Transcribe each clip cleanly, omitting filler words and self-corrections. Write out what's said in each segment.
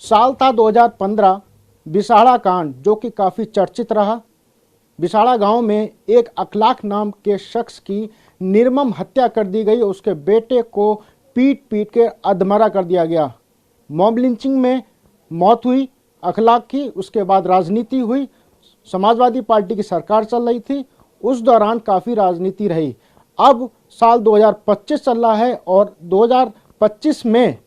साल था 2015, बिसाड़ा कांड, जो कि काफ़ी चर्चित रहा। बिसाड़ा गांव में एक अखलाक नाम के शख्स की निर्मम हत्या कर दी गई। उसके बेटे को पीट पीट के अधमरा कर दिया गया। मॉब लिंचिंग में मौत हुई अखलाक की। उसके बाद राजनीति हुई। समाजवादी पार्टी की सरकार चल रही थी। उस दौरान काफ़ी राजनीति रही। अब साल 2025 चल रहा है और 2025 में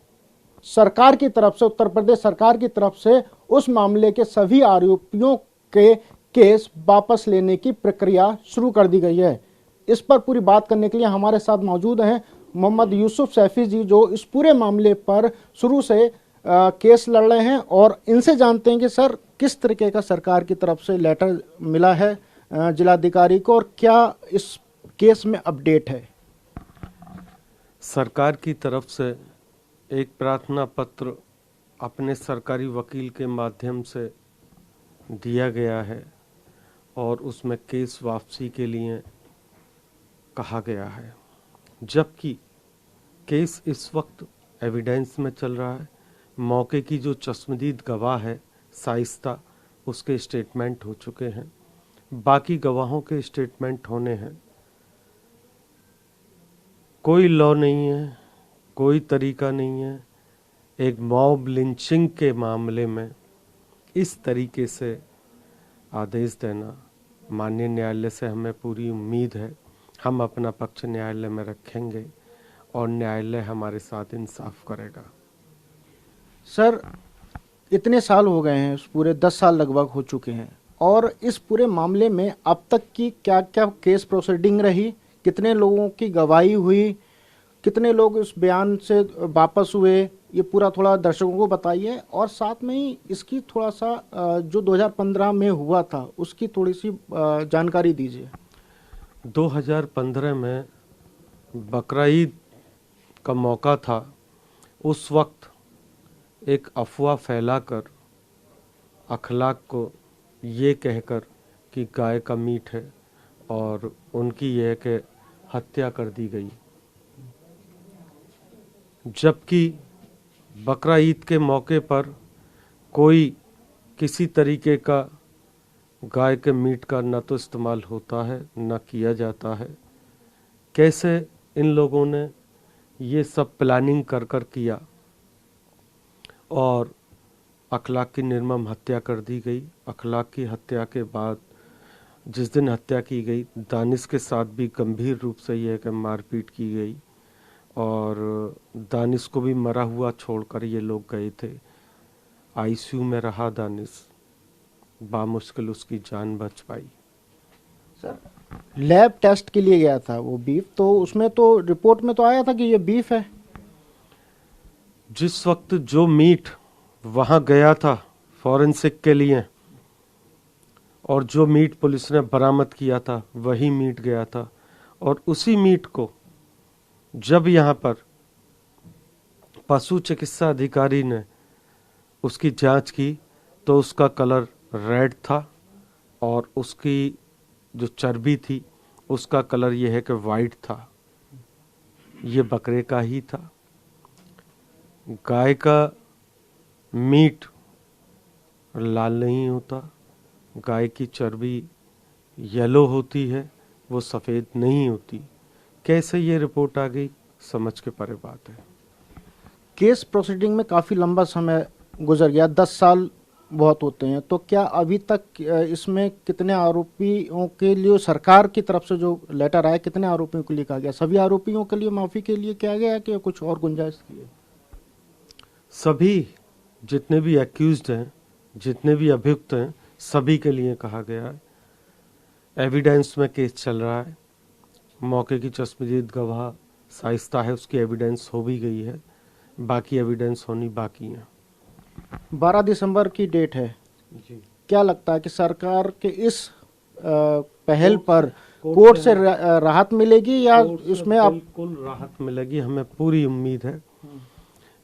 सरकार की तरफ से, उत्तर प्रदेश सरकार की तरफ से उस मामले के सभी आरोपियों के केस वापस लेने की प्रक्रिया शुरू कर दी गई है। इस पर पूरी बात करने के लिए हमारे साथ मौजूद हैं मोहम्मद यूसुफ सैफी जी, जो इस पूरे मामले पर शुरू से केस लड़ रहे हैं, और इनसे जानते हैं कि सर किस तरीके का सरकार की तरफ से लेटर मिला है जिलाधिकारी को, और क्या इस केस में अपडेट है। सरकार की तरफ से एक प्रार्थना पत्र अपने सरकारी वकील के माध्यम से दिया गया है और उसमें केस वापसी के लिए कहा गया है, जबकि केस इस वक्त एविडेंस में चल रहा है। मौके की जो चश्मदीद गवाह है शाइस्ता, उसके स्टेटमेंट हो चुके हैं, बाकी गवाहों के स्टेटमेंट होने हैं। कोई लॉ नहीं है, कोई तरीका नहीं है एक मॉब लिंचिंग के मामले में इस तरीके से आदेश देना। माननीय न्यायालय से हमें पूरी उम्मीद है, हम अपना पक्ष न्यायालय में रखेंगे और न्यायालय हमारे साथ इंसाफ करेगा। सर, इतने साल हो गए हैं, पूरे 10 साल लगभग हो चुके हैं, और इस पूरे मामले में अब तक की क्या क्या केस प्रोसीडिंग रही, कितने लोगों की गवाही हुई, कितने लोग इस बयान से वापस हुए, ये पूरा थोड़ा दर्शकों को बताइए। और साथ में ही इसकी थोड़ा सा जो 2015 में हुआ था उसकी थोड़ी सी जानकारी दीजिए। 2015 में बकरा ईद का मौका था। उस वक्त एक अफवाह फैलाकर अखलाक को ये कहकर कि गाय का मीट है और उनकी यह कि हत्या कर दी गई, जबकि बकरा ईद के मौके पर कोई किसी तरीके का गाय के मीट का न तो इस्तेमाल होता है न किया जाता है। कैसे इन लोगों ने ये सब प्लानिंग कर कर किया और अखलाक की निर्मम हत्या कर दी गई। अखलाक की हत्या के बाद जिस दिन हत्या की गई, दानिश के साथ भी गंभीर रूप से यह कि मारपीट की गई और दानिश को भी मरा हुआ छोड़कर ये लोग गए थे। आईसीयू में रहा दानिश, बामुश्किल उसकी जान बच पाई। सर, लैब टेस्ट के लिए गया था वो बीफ, तो उसमें तो रिपोर्ट में तो आया था कि ये बीफ है। जिस वक्त जो मीट वहां गया था फॉरेंसिक के लिए और जो मीट पुलिस ने बरामद किया था वही मीट गया था, और उसी मीट को जब यहाँ पर पशु चिकित्सा अधिकारी ने उसकी जांच की तो उसका कलर रेड था और उसकी जो चर्बी थी उसका कलर यह है कि वाइट था। ये बकरे का ही था। गाय का मीट लाल नहीं होता, गाय की चर्बी येलो होती है, वो सफ़ेद नहीं होती। कैसे ये रिपोर्ट आ गई, समझ के परे बात है। केस प्रोसीडिंग में काफ़ी लंबा समय गुजर गया, 10 साल बहुत होते हैं, तो क्या अभी तक इसमें कितने आरोपियों के लिए सरकार की तरफ से जो लेटर आया, कितने आरोपियों के लिए कहा गया? सभी आरोपियों के लिए माफ़ी के लिए किया गया कि कुछ और गुंजाइश की है? सभी जितने भी एक्यूज्ड हैं, जितने भी अभियुक्त हैं, सभी के लिए कहा गया है। एविडेंस में केस चल रहा है। मौके की चश्मदीद गवाह शाइस्ता है, उसकी एविडेंस हो भी गई है, बाकी एविडेंस होनी बाकी है। 12 दिसंबर की डेट है जी। क्या लगता है कि सरकार के इस पहल पर कोर्ट से राहत मिलेगी या इसमें आप? बिल्कुल राहत मिलेगी, हमें पूरी उम्मीद है।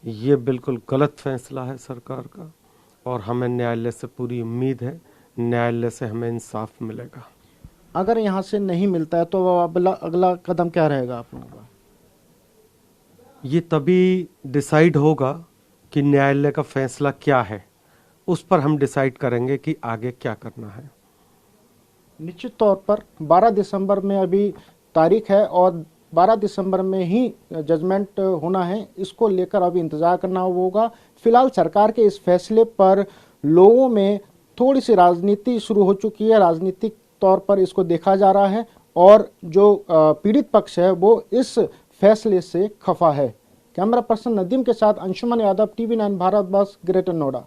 ये बिल्कुल गलत फैसला है सरकार का और हमें न्यायालय से पूरी उम्मीद है, न्यायालय से हमें इंसाफ मिलेगा। अगर यहाँ से नहीं मिलता है तो अगला कदम क्या रहेगा आप लोगों का? ये तभी डिसाइड होगा कि न्यायालय का फैसला क्या है, उस पर हम डिसाइड करेंगे कि आगे क्या करना है। निश्चित तौर पर 12 दिसंबर में अभी तारीख है और 12 दिसंबर में ही जजमेंट होना है। इसको लेकर अभी इंतजार करना होगा। फिलहाल सरकार के इस फैसले पर लोगों में थोड़ी सी राजनीति शुरू हो चुकी है, राजनीतिक तौर पर इसको देखा जा रहा है और जो पीड़ित पक्ष है वो इस फैसले से खफा है। कैमरा पर्सन नदीम के साथ अंशुमन यादव, TV9 भारत बस, ग्रेटर नोएडा।